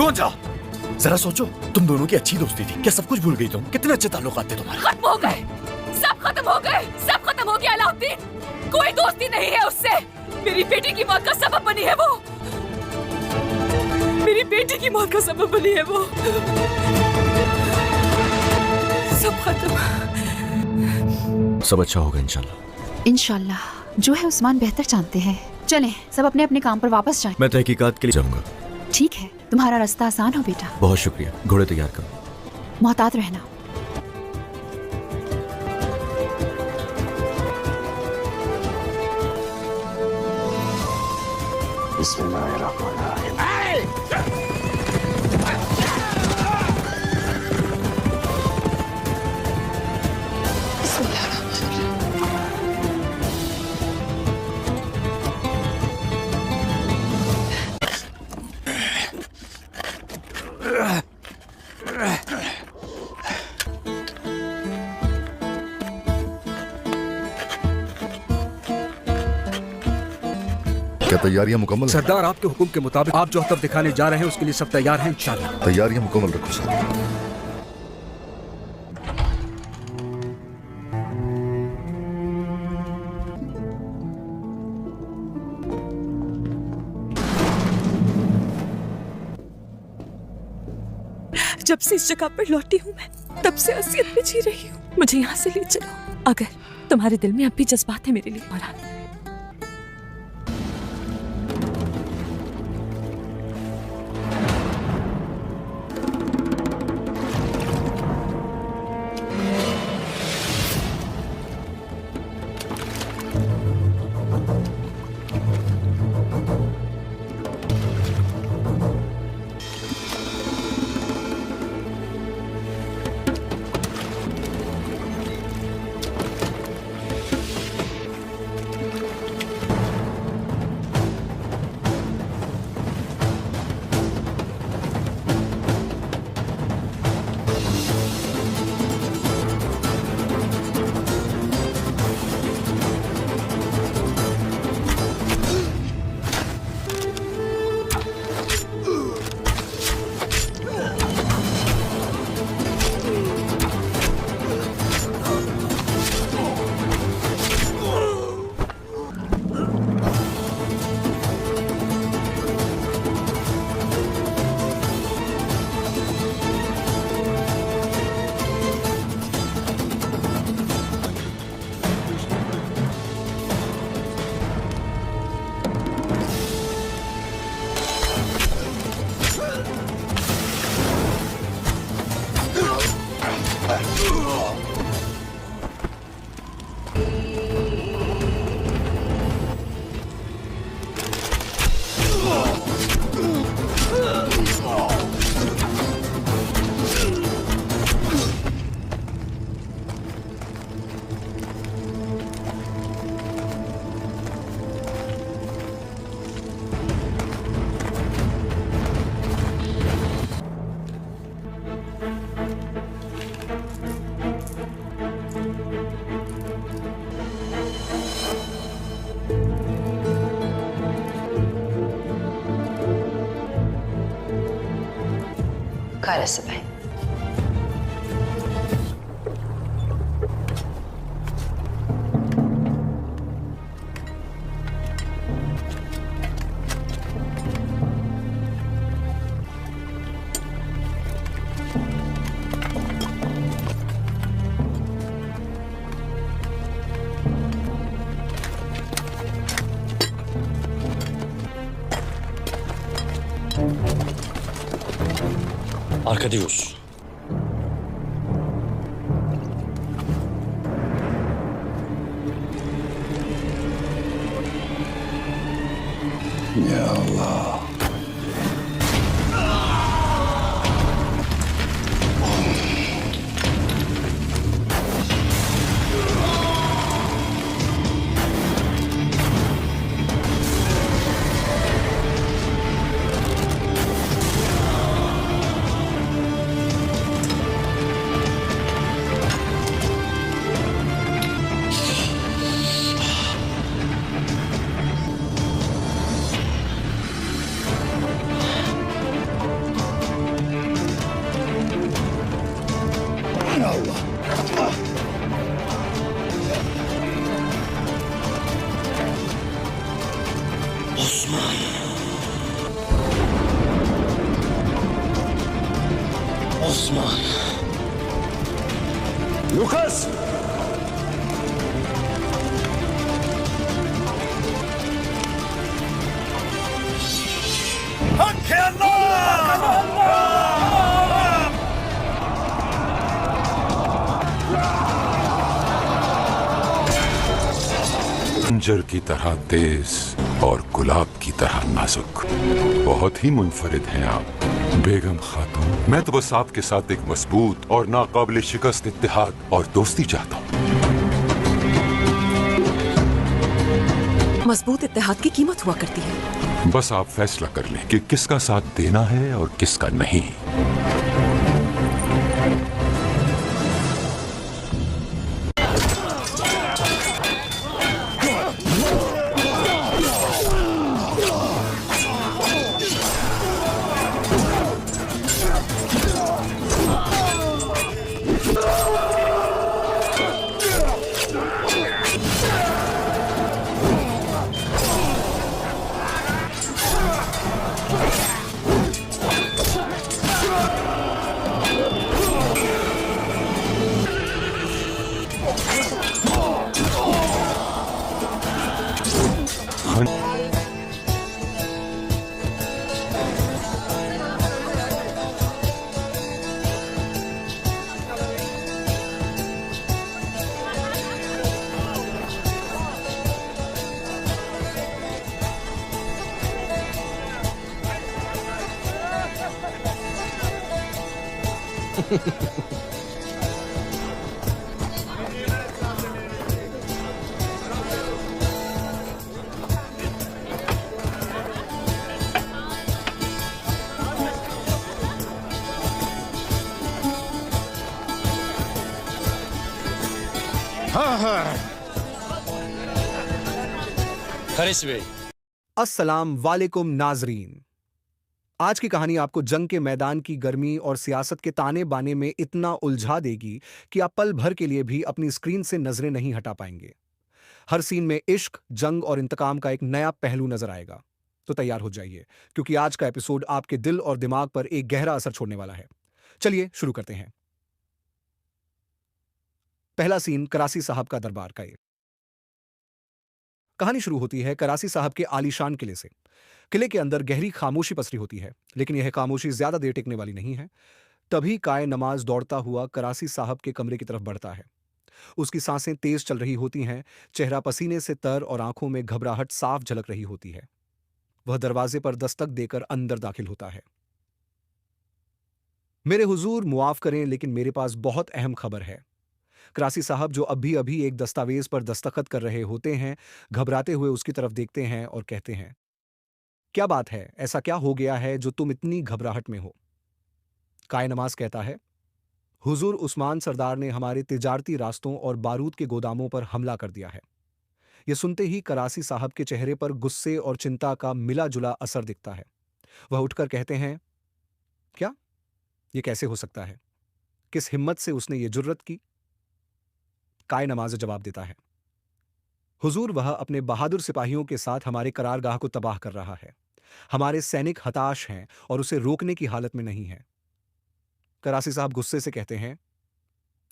कौन था? जरा सोचो, तुम दोनों की अच्छी दोस्ती थी, क्या सब कुछ भूल गई तुम? कितने अच्छे ताल्लुकात थे तुम्हारे। खत्म हो गए, सब खत्म हो गए, सब खत्म हो गया अलाउद्दीन। कोई दोस्ती नहीं है उससे। मेरी बेटी की मौत का सबब बनी है वो। मेरी बेटी की मौत का सबब बनी है वो। सब खत्म। सब अच्छा होगा इंशाल्लाह। इंशाल्लाह। जो है उस्मान बेहतर जानते हैं। चलें, सब अपने अपने काम पर वापस जाएं। मैं तहकीकात के लिए जाऊंगा। ठीक है, तुम्हारा रास्ता आसान हो बेटा। बहुत शुक्रिया। घोड़े तैयार करो। मोहतात रहना। क्या तैयारियां मुकम्मल हैं? सरदार, आपके हुक्म के मुताबिक आप जो हतफ दिखाने जा रहे हैं उसके लिए सब तैयार हैं इंशाल्लाह। तैयारियां मुकम्मल रखो सर। जब से इस जगह पर लौटी हूँ मैं, तब से असलियत में जी रही हूँ। मुझे यहाँ से ले चलो, अगर तुम्हारे दिल में अब भी जज्बात है मेरे लिए। मौलाना, Kahretsin Bey. Arkadius. Ya Allah. Usman. लुकस, खंजर की तरह तेज और गुलाब की तरह नाजुक, बहुत ही मुनफरिद हैं आप बेगम खातून। मैं तो बस आपके साथ एक मजबूत और नाकाबिल शिकस्त इत्तेहाद और दोस्ती चाहता हूँ। मजबूत इत्तेहाद की कीमत हुआ करती है। बस आप फैसला कर लें कि किसका साथ देना है और किसका नहीं। अस्सलाम वालेकुम नाजरीन। आज की कहानी आपको जंग के मैदान की गर्मी और सियासत के ताने बाने में इतना उलझा देगी कि आप पल भर के लिए भी अपनी स्क्रीन से नजरें नहीं हटा पाएंगे। हर सीन में इश्क, जंग और इंतकाम का एक नया पहलू नजर आएगा। तो तैयार हो जाइए, क्योंकि आज का एपिसोड आपके दिल और दिमाग पर एक गहरा असर छोड़ने वाला है। चलिए शुरू करते हैं। पहला सीन करासी साहब का दरबार का। कहानी शुरू होती है करासी साहब के आलीशान किले से। किले के अंदर गहरी खामोशी पसरी होती है, लेकिन यह खामोशी ज्यादा देर टिकने वाली नहीं है। तभी काय नमाज दौड़ता हुआ करासी साहब के कमरे की तरफ बढ़ता है। उसकी सांसें तेज चल रही होती हैं, चेहरा पसीने से तर और आंखों में घबराहट साफ झलक रही होती है। वह दरवाजे पर दस्तक देकर अंदर दाखिल होता है। मेरे हुजूर, मुआफ करें, लेकिन मेरे पास बहुत अहम खबर है। करासी साहब, जो अभी अभी एक दस्तावेज पर दस्तखत कर रहे होते हैं, घबराते हुए उसकी तरफ देखते हैं और कहते हैं, क्या बात है? ऐसा क्या हो गया है जो तुम इतनी घबराहट में हो? काय नमाज कहता है, हुजूर, उस्मान सरदार ने हमारे तिजारती रास्तों और बारूद के गोदामों पर हमला कर दिया है। यह सुनते ही करासी साहब के चेहरे पर गुस्से और चिंता का मिला जुला असर दिखता है। वह उठकर कहते हैं, क्या? यह कैसे हो सकता है? किस हिम्मत से उसने ये जुर्रत की? काय नमाज जवाब देता है, हुजूर, वह अपने बहादुर सिपाहियों के साथ हमारे करारगाह को तबाह कर रहा है। हमारे सैनिक हताश हैं और उसे रोकने की हालत में नहीं है। करासी साहब गुस्से से कहते हैं,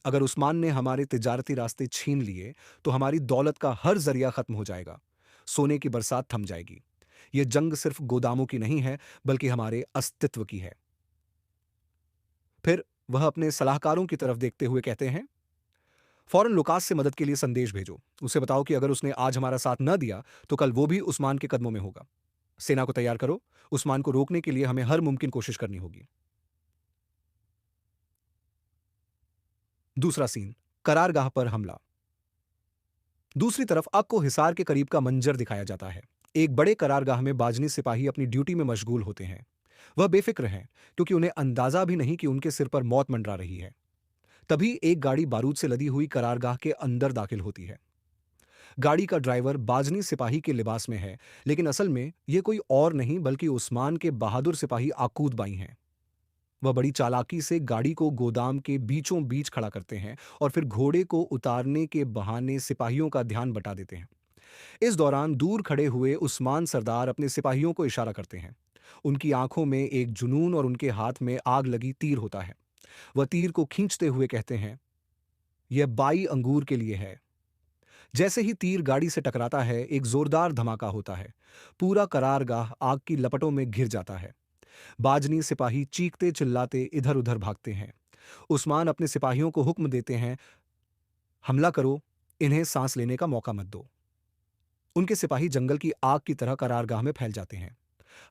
अगर उस्मान ने हमारे तिजारती रास्ते छीन लिए तो हमारी दौलत का हर जरिया खत्म हो जाएगा, सोने की बरसात थम जाएगी। यह जंग सिर्फ गोदामों की नहीं है, बल्कि हमारे अस्तित्व की है। फिर वह अपने सलाहकारों की तरफ देखते हुए कहते हैं, फौरन लुकास से मदद के लिए संदेश भेजो। उसे बताओ कि अगर उसने आज हमारा साथ न दिया तो कल वो भी उस्मान के कदमों में होगा। सेना को तैयार करो, उस्मान को रोकने के लिए हमें हर मुमकिन कोशिश करनी होगी। दूसरा सीन, करारगाह पर हमला। दूसरी तरफ अक्को हिसार के करीब का मंजर दिखाया जाता है। एक बड़े करारगाह में बाजनी सिपाही अपनी ड्यूटी में मशगूल होते हैं। वह बेफिक्र हैं, क्योंकि उन्हें अंदाजा भी नहीं कि उनके सिर पर मौत मंडरा रही है। तभी एक गाड़ी बारूद से लदी हुई करारगाह के अंदर दाखिल होती है। गाड़ी का ड्राइवर बाजनी सिपाही के लिबास में है, लेकिन असल में यह कोई और नहीं बल्कि उस्मान के बहादुर सिपाही आकूद बाई हैं। वह बड़ी चालाकी से गाड़ी को गोदाम के बीचों बीच खड़ा करते हैं और फिर घोड़े को उतारने के बहाने सिपाहियों का ध्यान बटा देते हैं। इस दौरान दूर खड़े हुए उस्मान सरदार अपने सिपाहियों को इशारा करते हैं। उनकी आंखों में एक जुनून और उनके हाथ में आग लगी तीर होता है। वह तीर को खींचते हुए कहते हैं, यह 22 अंगूर के लिए है। जैसे ही तीर गाड़ी से टकराता है, एक जोरदार धमाका होता है। पूरा करारगाह आग की लपटों में घिर जाता है। बाजनी सिपाही चीखते चिल्लाते इधर उधर भागते हैं। उस्मान अपने सिपाहियों को हुक्म देते हैं, हमला करो, इन्हें सांस लेने का मौका मत दो। उनके सिपाही जंगल की आग की तरह करारगाह में फैल जाते हैं।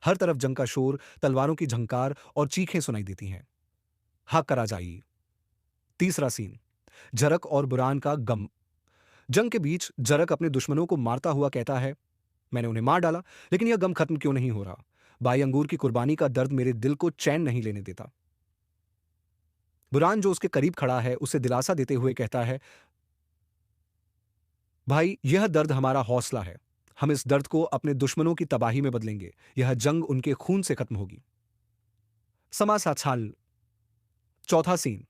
हर तरफ जंग का शोर, तलवारों की झंकार और चीखें सुनाई देती हैं। हक करा जाई। तीसरा सीन, जरक और बुरान का गम। जंग के बीच जरक अपने दुश्मनों को मारता हुआ कहता है, मैंने उन्हें मार डाला, लेकिन यह गम खत्म क्यों नहीं हो रहा? बाई अंगूर की कुर्बानी का दर्द मेरे दिल को चैन नहीं लेने देता। बुरान जो उसके करीब खड़ा है, उसे दिलासा देते हुए कहता है, भाई, यह दर्द हमारा हौसला है। हम इस दर्द को अपने दुश्मनों की तबाही में बदलेंगे। यह जंग उनके खून से खत्म होगी। समासाछाल। चौथा सीन,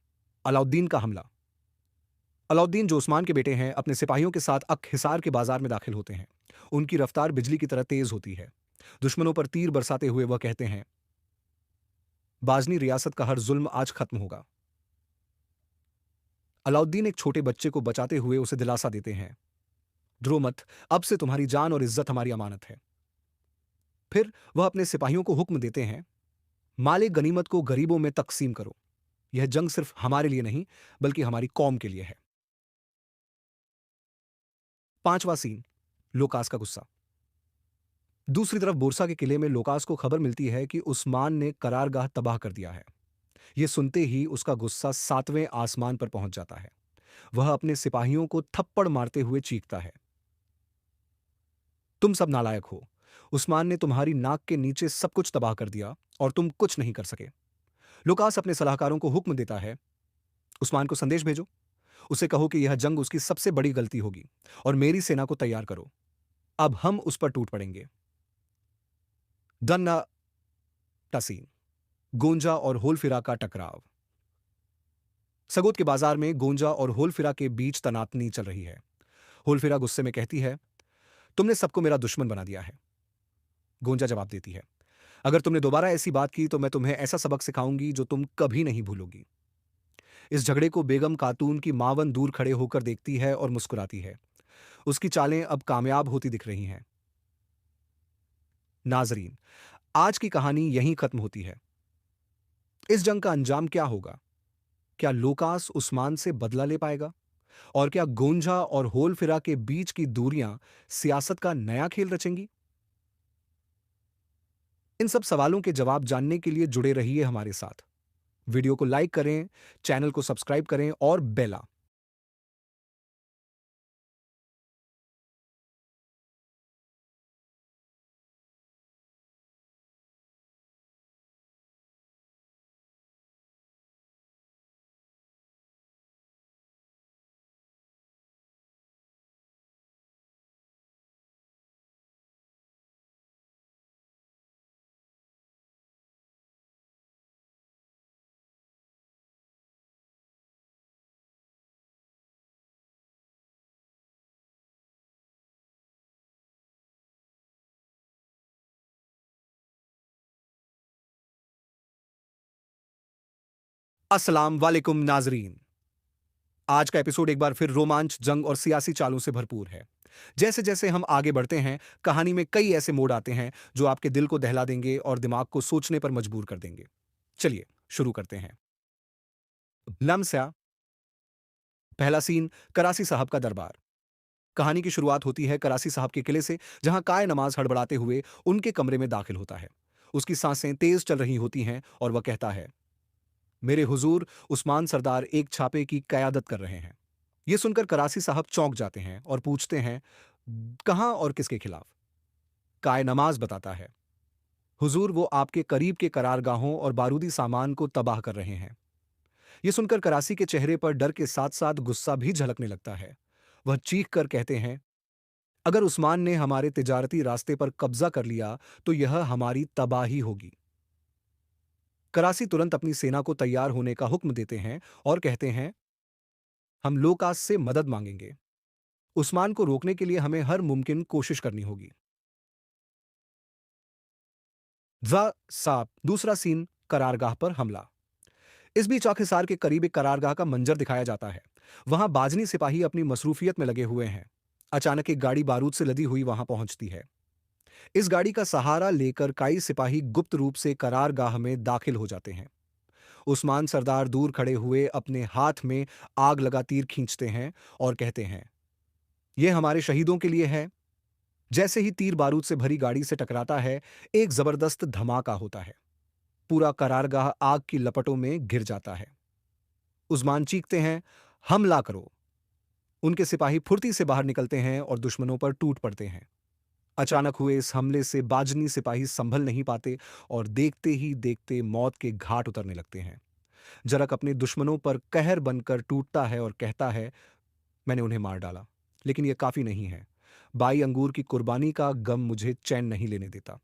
अलाउद्दीन का हमला। अलाउद्दीन जो उस्मान के बेटे हैं, अपने सिपाहियों के साथ अक हिसार के बाजार में दाखिल होते हैं। उनकी रफ्तार बिजली की तरह तेज होती है। दुश्मनों पर तीर बरसाते हुए वह कहते हैं, बाजनी रियासत का हर जुल्म आज खत्म होगा। अलाउद्दीन एक छोटे बच्चे को बचाते हुए उसे दिलासा देते हैं, ड्रो मत, अब से तुम्हारी जान और इज्जत हमारी अमानत है। फिर वह अपने सिपाहियों को हुक्म देते हैं, माले गनीमत को गरीबों में तकसीम करो। यह जंग सिर्फ हमारे लिए नहीं, बल्कि हमारी कौम के लिए है। पांचवा सीन, लोकास का गुस्सा। दूसरी तरफ बोरसा के किले में लोकास को खबर मिलती है कि उस्मान ने करारगाह तबाह कर दिया है। यह सुनते ही उसका गुस्सा 7वें आसमान पर पहुंच जाता है। वह अपने सिपाहियों को थप्पड़ मारते हुए चीखता है, तुम सब नालायक हो। उस्मान ने तुम्हारी नाक के नीचे सब कुछ तबाह कर दिया और तुम कुछ नहीं कर सके। लोकास अपने सलाहकारों को हुक्म देता है, उस्मान को संदेश भेजो। उसे कहो कि यह जंग उसकी सबसे बड़ी गलती होगी और मेरी सेना को तैयार करो। अब हम उस पर टूट पड़ेंगे। दन्ना टसीन, गोंजा और होलफिरा का टकराव। सगोत के बाजार में गोंजा और होलफिरा के बीच तनातनी चल रही है। होलफिरा गुस्से में कहती है, तुमने सबको मेरा दुश्मन बना दिया है। गोंजा जवाब देती है, अगर तुमने दोबारा ऐसी बात की तो मैं तुम्हें ऐसा सबक सिखाऊंगी जो तुम कभी नहीं भूलोगी। इस झगड़े को बेगम खातून की मावन दूर खड़े होकर देखती है और मुस्कुराती है। उसकी चालें अब कामयाब होती दिख रही हैं। नाजरीन, आज की कहानी यहीं खत्म होती है। इस जंग का अंजाम क्या होगा? क्या लोकास उस्मान से बदला ले पाएगा? और क्या गोंजा और होलफिरा के बीच की दूरियां सियासत का नया खेल रचेंगी? इन सब सवालों के जवाब जानने के लिए जुड़े रहिए हमारे साथ। वीडियो को लाइक करें, चैनल को सब्सक्राइब करें और बेल अस्सलाम वालेकुम नाजरीन। आज का एपिसोड एक बार फिर रोमांच, जंग और सियासी चालों से भरपूर है। जैसे जैसे हम आगे बढ़ते हैं, कहानी में कई ऐसे मोड़ आते हैं जो आपके दिल को दहला देंगे और दिमाग को सोचने पर मजबूर कर देंगे। चलिए शुरू करते हैं। लम्सा। पहला सीन, करासी साहब का दरबार। कहानी की शुरुआत होती है करासी साहब के किले से, जहां काय नमाज हड़बड़ाते हुए उनके कमरे में दाखिल होता है। उसकी सांसें तेज चल रही होती हैं और वह कहता है, मेरे हुजूर, उस्मान सरदार एक छापे की कयादत कर रहे हैं। यह सुनकर करासी साहब चौंक जाते हैं और पूछते हैं, कहां और किसके खिलाफ? काय नमाज बताता है, हुजूर, वो आपके करीब के करारगाहों और बारूदी सामान को तबाह कर रहे हैं। यह सुनकर करासी के चेहरे पर डर के साथ साथ गुस्सा भी झलकने लगता है। वह चीख कर कहते हैं, अगर उस्मान ने हमारे तिजारती रास्ते पर कब्जा कर लिया तो यह हमारी तबाही होगी। करासी तुरंत अपनी सेना को तैयार होने का हुक्म देते हैं और कहते हैं, हम लोकास से मदद मांगेंगे। उस्मान को रोकने के लिए हमें हर मुमकिन कोशिश करनी होगी। दूसरा सीन, करारगाह पर हमला। इस बीच चौक हिसार के करीब एक करारगाह का मंजर दिखाया जाता है। वहां बाजनी सिपाही अपनी मसरूफियत में लगे हुए हैं। अचानक एक गाड़ी बारूद से लदी हुई वहां पहुंचती है। इस गाड़ी का सहारा लेकर कई सिपाही गुप्त रूप से करारगाह में दाखिल हो जाते हैं। उस्मान सरदार दूर खड़े हुए अपने हाथ में आग लगा तीर खींचते हैं और कहते हैं, यह हमारे शहीदों के लिए है। जैसे ही तीर बारूद से भरी गाड़ी से टकराता है, एक जबरदस्त धमाका होता है। पूरा करारगाह आग की लपटों में घिर जाता है। उस्मान चीखते हैं, हमला करो। उनके सिपाही फुर्ती से बाहर निकलते हैं और दुश्मनों पर टूट पड़ते हैं। अचानक हुए इस हमले से बाजनी सिपाही संभल नहीं पाते और देखते ही देखते मौत के घाट उतरने लगते हैं। जरक अपने दुश्मनों पर कहर बनकर टूटता है और कहता है, मैंने उन्हें मार डाला, लेकिन यह काफी नहीं है। बाई अंगूर की कुर्बानी का गम मुझे चैन नहीं लेने देता।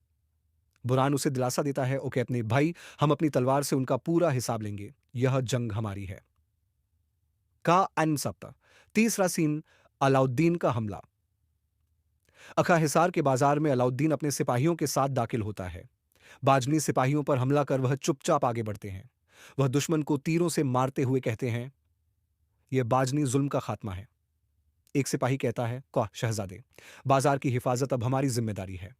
बुरहान उसे दिलासा देता है, ओके अपने भाई, हम अपनी तलवार से उनका पूरा हिसाब लेंगे। यह जंग हमारी है। का अन सप्ताह तीसरा सीन, अलाउद्दीन का हमला। अखा हिसार के बाजार में अलाउद्दीन अपने सिपाहियों के साथ दाखिल होता है। बाजनी सिपाहियों पर हमला कर वह चुपचाप आगे बढ़ते हैं। वह दुश्मन को तीरों से मारते हुए कहते हैं, यह बाजनी जुल्म का खात्मा है। एक सिपाही कहता है, कौह शहजादे, बाजार की हिफाजत अब हमारी जिम्मेदारी है।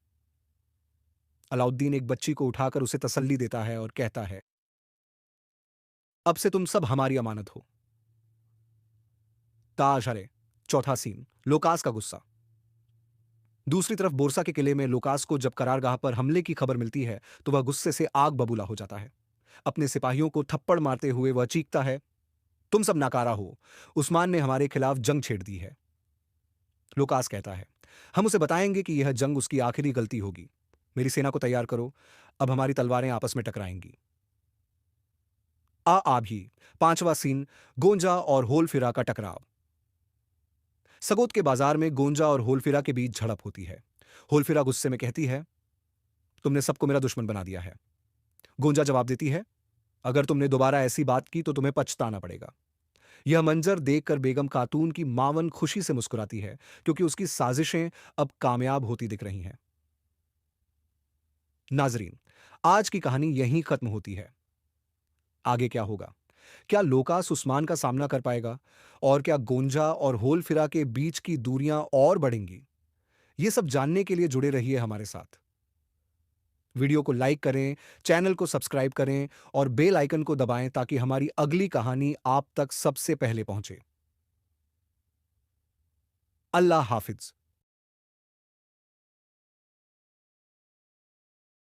अलाउद्दीन एक बच्ची को उठाकर उसे तसल्ली देता है और कहता है, अब से तुम सब हमारी अमानत हो। ताशरे चौथा सीन, लोकास का गुस्सा। दूसरी तरफ बोरसा के किले में लोकास को जब करारगाह पर हमले की खबर मिलती है तो वह गुस्से से आग बबूला हो जाता है। अपने सिपाहियों को थप्पड़ मारते हुए वह चीखता है, तुम सब नाकारा हो, उस्मान ने हमारे खिलाफ जंग छेड़ दी है। लोकास कहता है, हम उसे बताएंगे कि यह जंग उसकी आखिरी गलती होगी। मेरी सेना को तैयार करो, अब हमारी तलवारें आपस में टकराएंगी। आ भी पांचवा सीन, गोंजा और होलफिरा का टकराव। सगोत के बाजार में गोंजा और होलफिरा के बीच झड़प होती है। होलफिरा गुस्से में कहती है, तुमने सबको मेरा दुश्मन बना दिया है। गोंजा जवाब देती है, अगर तुमने दोबारा ऐसी बात की तो तुम्हें पछताना पड़ेगा। यह मंजर देखकर बेगम खातून की मावन खुशी से मुस्कुराती है, क्योंकि उसकी साजिशें अब कामयाब होती दिख रही हैं। नाजरीन, आज की कहानी यहीं खत्म होती है। आगे क्या होगा? क्या लोकास उस्मान का सामना कर पाएगा? और क्या गोंजा और होलफिरा के बीच की दूरियां और बढ़ेंगी? ये सब जानने के लिए जुड़े रहिए हमारे साथ। वीडियो को लाइक करें, चैनल को सब्सक्राइब करें और बेल आइकन को दबाएं ताकि हमारी अगली कहानी आप तक सबसे पहले पहुंचे। अल्लाह हाफिज।